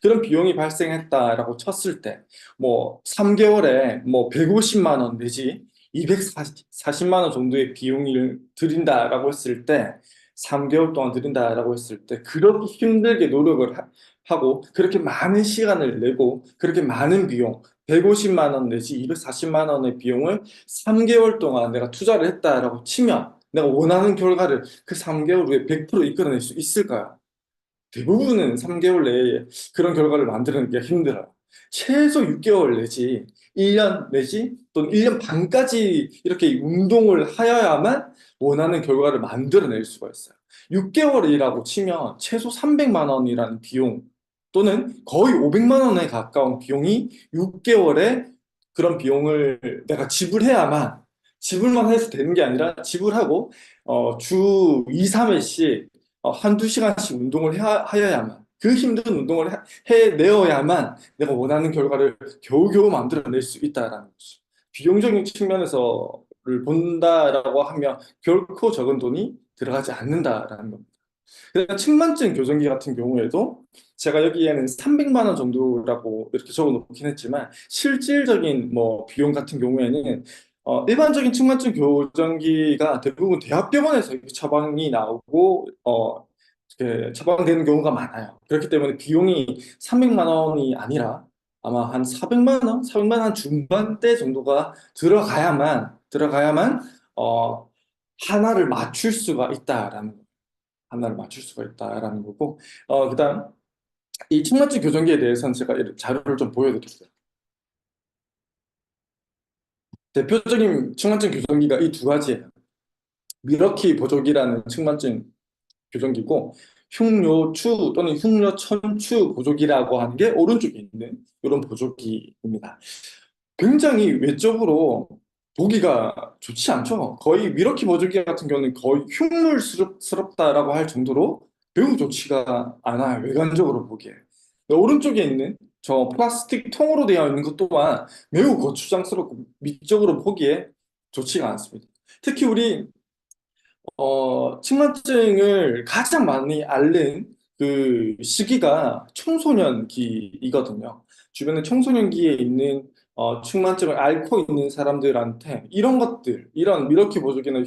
그런 비용이 발생했다라고 쳤을 때, 뭐, 3개월에 뭐, 150만 원 내지 240만 원 정도의 비용을 들인다라고 했을 때, 3개월 동안 들인다라고 했을 때, 그렇게 힘들게 노력을 하고, 그렇게 많은 시간을 내고, 그렇게 많은 비용, 150만 원 내지 240만 원의 비용을 3개월 동안 내가 투자를 했다라고 치면, 내가 원하는 결과를 그 3개월 후에 100% 이끌어낼 수 있을까요? 대부분은 3개월 내에 그런 결과를 만드는 게 힘들어요. 최소 6개월 내지 1년 내지 또는 1년 반까지 이렇게 운동을 하여야만 원하는 결과를 만들어낼 수가 있어요. 6개월이라고 치면 최소 300만 원이라는 비용 또는 거의 500만 원에 가까운 비용이 6개월에 그런 비용을 내가 지불해야만 지불만 해서 되는 게 아니라 지불하고 주 2, 3회씩 한두 시간씩 운동을 하여야만 그 힘든 운동을 해내어야만 내가 원하는 결과를 겨우겨우 만들어낼 수 있다라는 거죠. 비용적인 측면에서를 본다라고 하면 결코 적은 돈이 들어가지 않는다라는 겁니다. 그다음 측만증 교정기 같은 경우에도 제가 여기에는 300만 원 정도라고 이렇게 적어 놓긴 했지만 실질적인 뭐 비용 같은 경우에는 일반적인 측만증 교정기가 대부분 대학병원에서 이렇게 처방이 나오고 이렇게 처방되는 경우가 많아요. 그렇기 때문에 비용이 300만 원이 아니라 아마 한 400만 원, 400만 원 중반대 정도가 들어가야만 하나를 맞출 수가 있다라는 하나를 맞출 수가 있다라는 거고, 그다음 이 측만증 교정기에 대해서는 제가 자료를 좀 보여드릴게요. 대표적인 측만증 교정기가 이 두 가지예요. 미러키 보조기라는 측만증 교정기고, 흉요추 또는 흉요천추 보조기라고 하는 게 오른쪽에 있는 이런 보조기입니다. 굉장히 외적으로 보기가 좋지 않죠. 거의 미러키 보조기 같은 경우는 거의 흉물스럽다라고 할 정도로 매우 좋지가 않아요. 외관적으로 보기에. 오른쪽에 있는 저 플라스틱 통으로 되어 있는 것 또한 매우 거추장스럽고 미적으로 보기에 좋지가 않습니다. 특히 우리 측만증을 가장 많이 앓는 그 시기가 청소년기이거든요. 주변에 청소년기에 있는 측만증을 앓고 있는 사람들한테 이런 것들, 이런 미러키 보조기나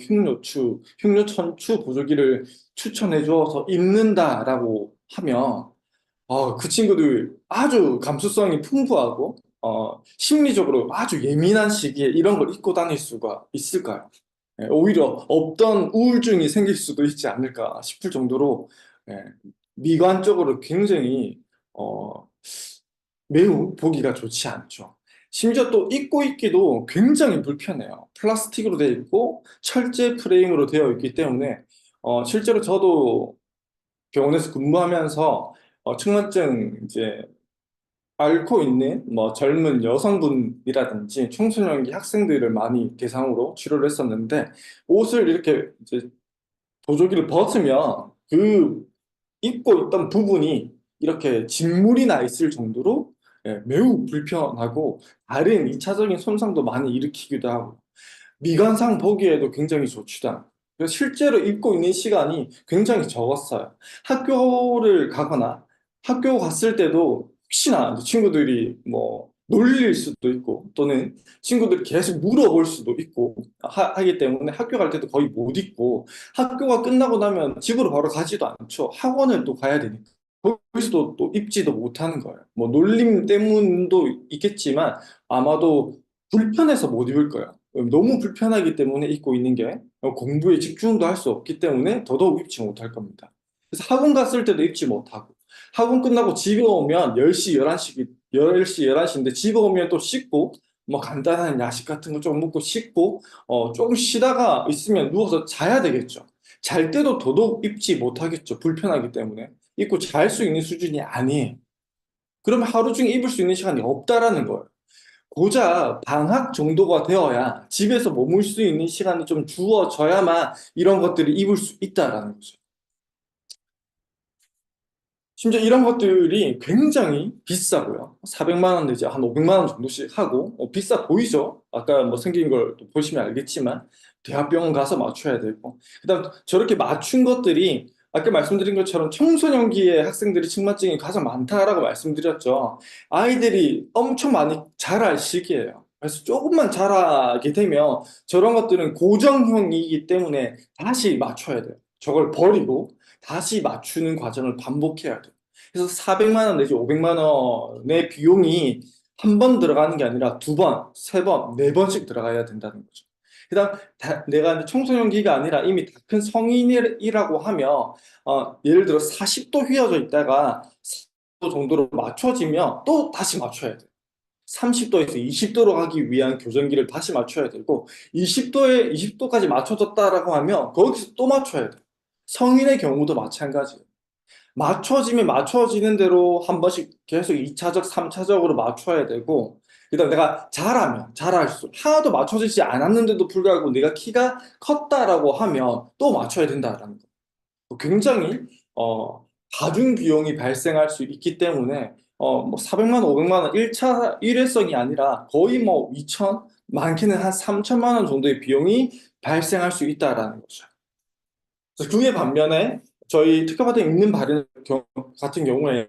흉노천추 보조기를 추천해 주어서 입는다라고 하면 그 친구들 아주 감수성이 풍부하고 심리적으로 아주 예민한 시기에 이런 걸 입고 다닐 수가 있을까요? 오히려 없던 우울증이 생길 수도 있지 않을까 싶을 정도로 예, 미관적으로 굉장히 어, 매우 보기가 좋지 않죠. 심지어 또 입고 있기도 굉장히 불편해요. 플라스틱으로 되어 있고 철제 프레임으로 되어 있기 때문에 실제로 저도 병원에서 근무하면서 측만증 이제 앓고 있는 뭐 젊은 여성분이라든지 청소년기 학생들을 많이 대상으로 치료를 했었는데 옷을 이렇게 이제 보조기를 벗으면 그 입고 있던 부분이 이렇게 진물이 나 있을 정도로 매우 불편하고 다른 2차적인 손상도 많이 일으키기도 하고 미관상 보기에도 굉장히 좋지도 않고 그래서 실제로 입고 있는 시간이 굉장히 적었어요. 학교를 가거나 학교 갔을 때도 혹시나 이제 친구들이 뭐 놀릴 수도 있고 또는 친구들이 계속 물어볼 수도 있고 하기 때문에 학교 갈 때도 거의 못 입고 학교가 끝나고 나면 집으로 바로 가지도 않죠. 학원을 또 가야 되니까. 거기서도 또 입지도 못하는 거예요. 뭐 놀림 때문도 있겠지만 아마도 불편해서 못 입을 거예요. 너무 불편하기 때문에 입고 있는 게 공부에 집중도 할 수 없기 때문에 더더욱 입지 못할 겁니다. 그래서 학원 갔을 때도 입지 못하고 학원 끝나고 집에 오면 10시, 11시, 10시, 11시인데 집에 오면 또 씻고 뭐 간단한 야식 같은 거 좀 먹고 씻고 조금 쉬다가 있으면 누워서 자야 되겠죠. 잘 때도 더더욱 입지 못하겠죠. 불편하기 때문에. 입고 잘 수 있는 수준이 아니에요. 그러면 하루 중에 입을 수 있는 시간이 없다라는 거예요. 고작 방학 정도가 되어야 집에서 머물 수 있는 시간이 좀 주어져야만 이런 것들을 입을 수 있다라는 거죠. 심지어 이런 것들이 굉장히 비싸고요. 400만 원 내지 한 500만 원 정도씩 하고 비싸 보이죠? 아까 뭐 생긴 걸 보시면 알겠지만 대학병원 가서 맞춰야 되고 그다음 저렇게 맞춘 것들이 아까 말씀드린 것처럼 청소년기에 학생들이 측만증이 가장 많다라고 말씀드렸죠. 아이들이 엄청 많이 자랄 시기예요. 그래서 조금만 자라게 되면 저런 것들은 고정형이기 때문에 다시 맞춰야 돼요. 저걸 버리고 다시 맞추는 과정을 반복해야 돼요. 그래서 400만 원 내지 500만 원의 비용이 한 번 들어가는 게 아니라 두 번, 세 번, 네 번씩 들어가야 된다는 거죠. 그다음 내가 이제 청소년기가 아니라 이미 다 큰 성인이라고 하면 예를 들어 40도 휘어져 있다가 40도 정도로 맞춰지면 또 다시 맞춰야 돼요. 30도에서 20도로 가기 위한 교정기를 다시 맞춰야 되고 20도까지 맞춰졌다라고 하면 거기서 또 맞춰야 돼요. 성인의 경우도 마찬가지예요. 맞춰지면 맞춰지는 대로 한 번씩 계속 2차적, 3차적으로 맞춰야 되고, 그다음 내가 잘할수록 하나도 맞춰지지 않았는데도 불구하고 내가 키가 컸다라고 하면 또 맞춰야 된다라는 거. 굉장히 가중 비용이 발생할 수 있기 때문에 뭐 400만 원, 500만 원 1차 일회성이 아니라 거의 뭐 2천, 많게는 한 3천만 원 정도의 비용이 발생할 수 있다라는 거죠. 그래서 그에 반면에 저희 특허받은 있는 바른 같은 경우에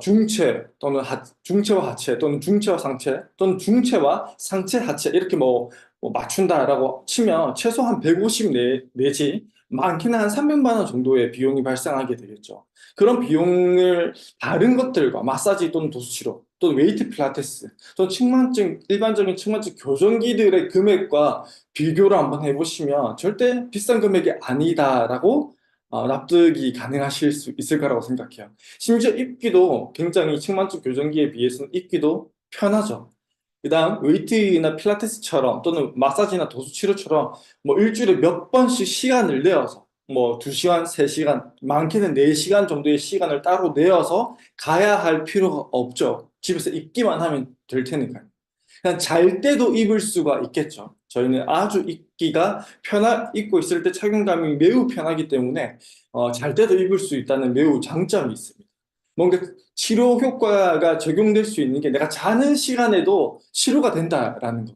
중체 또는 중체와 하체 또는 중체와 상체 또는 중체와 상체 하체 이렇게 뭐 맞춘다라고 치면 최소한 150 내지 많게는 한 300만 원 정도의 비용이 발생하게 되겠죠. 그런 비용을 다른 것들과 마사지 또는 도수치료 또는 웨이트 필라테스 또는 일반적인 측만증 교정기들의 금액과 비교를 한번 해보시면 절대 비싼 금액이 아니다라고 납득이 가능하실 수 있을 거라고 생각해요. 심지어 입기도 굉장히 층만증 교정기에 비해서는 입기도 편하죠. 그다음 웨이트나 필라테스처럼 또는 마사지나 도수치료처럼 뭐 일주일에 몇 번씩 시간을 내어서 뭐 2시간, 3시간, 많게는 4시간 정도의 시간을 따로 내어서 가야 할 필요가 없죠. 집에서 입기만 하면 될 테니까요. 그냥 잘 때도 입을 수가 있겠죠. 저희는 아주 입고 있을 때 착용감이 매우 편하기 때문에 잘 때도 입을 수 있다는 매우 장점이 있습니다. 뭔가 치료 효과가 적용될 수 있는 게 내가 자는 시간에도 치료가 된다라는 거.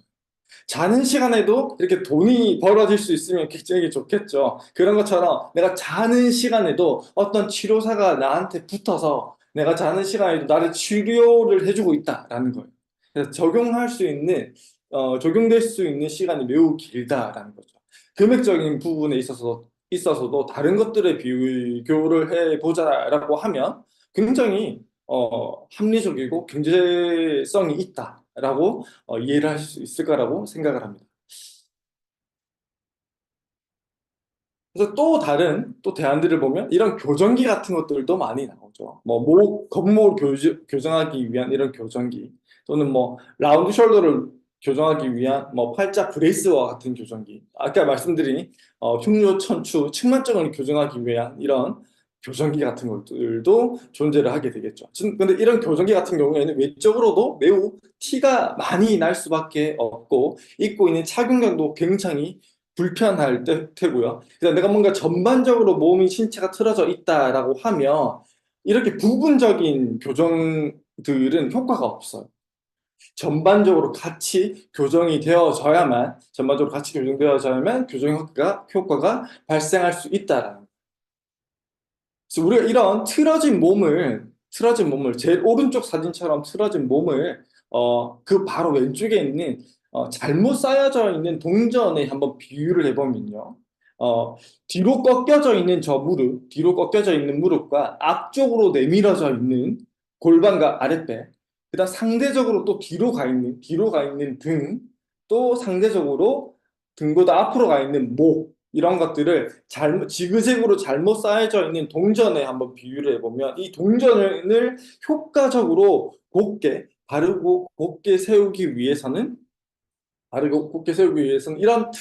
자는 시간에도 이렇게 돈이 벌어질 수 있으면 굉장히 좋겠죠. 그런 것처럼 내가 자는 시간에도 어떤 치료사가 나한테 붙어서 내가 자는 시간에도 나를 치료를 해주고 있다라는 거예요. 그래서 적용될 수 있는 시간이 매우 길다라는 거죠. 금액적인 부분에 있어서도 다른 것들에 비교를 해보자라고 하면 굉장히 합리적이고 경제성이 있다라고 이해를 하실 수 있을 거라고 생각을 합니다. 그래서 또 대안들을 보면 이런 교정기 같은 것들도 많이 나오죠. 뭐 겉모를 교정하기 위한 이런 교정기 또는 뭐 라운드 숄더를 교정하기 위한 뭐 팔자 브레이스와 같은 교정기. 아까 말씀드린 흉뇨, 천추, 측만증을 교정하기 위한 이런 교정기 같은 것들도 존재를 하게 되겠죠. 근데 이런 교정기 같은 경우에는 외적으로도 매우 티가 많이 날 수밖에 없고 입고 있는 착용감도 굉장히 불편할 테고요. 그래서 내가 뭔가 전반적으로 몸이 신체가 틀어져 있다라고 하면 이렇게 부분적인 교정들은 효과가 없어요. 전반적으로 같이 교정되어져야만 효과가 발생할 수 있다라는 거예요. 그래서 우리가 이런 틀어진 몸을 제일 오른쪽 사진처럼 틀어진 몸을 그 바로 왼쪽에 있는 잘못 쌓여져 있는 동전에 한번 비유를 해보면요. 어, 뒤로 꺾여져 있는 무릎과 앞쪽으로 내밀어져 있는 골반과 아랫배, 그다음 상대적으로 또 뒤로 가 있는 등, 또 상대적으로 등보다 앞으로 가 있는 목, 이런 것들을 지그재그로 잘못 쌓여져 있는 동전에 한번 비유를 해보면 이 동전을 효과적으로 바르고 곧게 세우기 위해서는 이런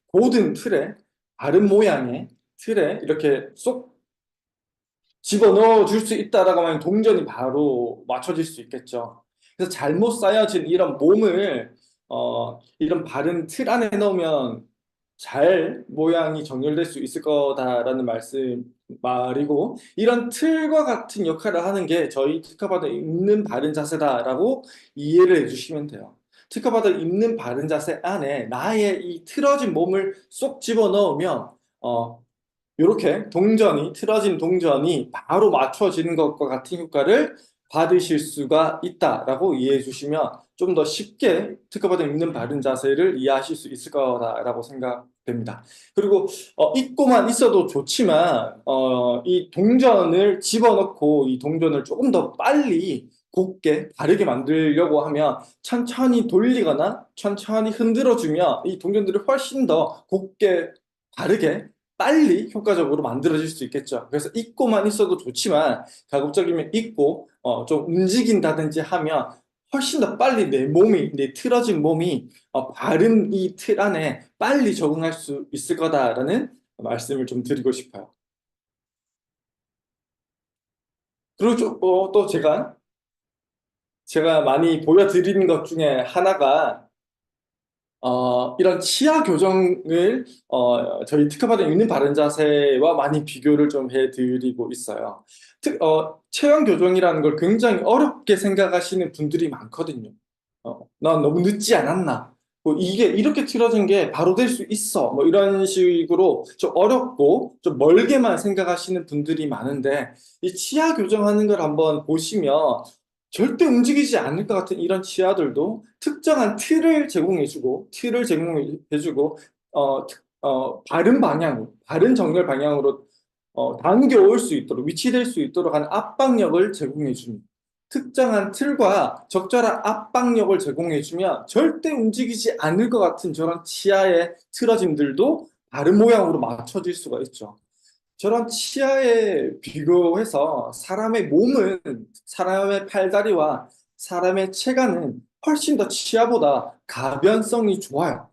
고든 틀에, 바른 모양의 틀에 이렇게 쏙 집어넣어 줄 수 있다라고 하면 동전이 바로 맞춰질 수 있겠죠. 그래서 잘못 쌓여진 이런 바른 틀 안에 넣으면 잘 모양이 정렬될 수 있을 거다라는 말이고, 이런 틀과 같은 역할을 하는 게 저희 특허받아 입는 바른 자세다라고 이해를 해주시면 돼요. 특허받아 입는 바른 자세 안에 나의 이 틀어진 몸을 쏙 집어 넣으면 이렇게 동전이, 틀어진 동전이 바로 맞춰지는 것과 같은 효과를 받으실 수가 있다라고 이해해 주시면 좀 더 쉽게 특허받은 있는 바른 자세를 이해하실 수 있을 거다라고 생각됩니다. 그리고 잊고만 있어도 좋지만 이 동전을 집어넣고 이 동전을 조금 더 빨리 곱게 바르게 만들려고 하면 천천히 돌리거나 천천히 흔들어주면 이 동전들이 훨씬 더 곱게 바르게 빨리 효과적으로 만들어질 수 있겠죠. 그래서 잊고만 있어도 좋지만 가급적이면 잊고 좀 움직인다든지 하면 훨씬 더 빨리 내 몸이, 내 틀어진 몸이 바른 이 틀 안에 빨리 적응할 수 있을 거다라는 말씀을 좀 드리고 싶어요. 그리고 또 제가 많이 보여드리는 것 중에 하나가 이런 치아 교정을 저희 특허받은 있는 바른 자세와 많이 비교를 좀 해드리고 있어요. 체형 교정이라는 걸 굉장히 어렵게 생각하시는 분들이 많거든요. 난 너무 늦지 않았나? 뭐 이게 이렇게 틀어진 게 바로 될 수 있어. 뭐 이런 식으로 좀 어렵고 좀 멀게만 생각하시는 분들이 많은데 이 치아 교정하는 걸 한번 보시면 절대 움직이지 않을 것 같은 이런 치아들도 특정한 틀을 제공해주고, 바른 방향으로, 바른 정렬 방향으로 당겨올 수 있도록, 위치될 수 있도록 하는 압박력을 제공해줍니다. 특정한 틀과 적절한 압박력을 제공해주면 절대 움직이지 않을 것 같은 저런 치아의 틀어짐들도 바른 모양으로 맞춰질 수가 있죠. 저런 치아에 비교해서 사람의 팔다리와 사람의 체가는 훨씬 더 치아보다 가변성이 좋아요.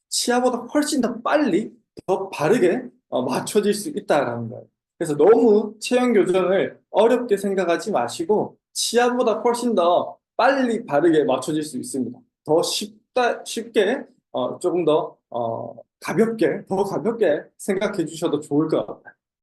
치아보다 훨씬 더 빨리, 더 바르게 맞춰질 수 있다는 거예요. 그래서 너무 체형 교정을 어렵게 생각하지 마시고 치아보다 훨씬 더 빨리 바르게 맞춰질 수 있습니다. 쉽게 조금 더 가볍게, 더 가볍게 생각해 주셔도 좋을 것 같아요.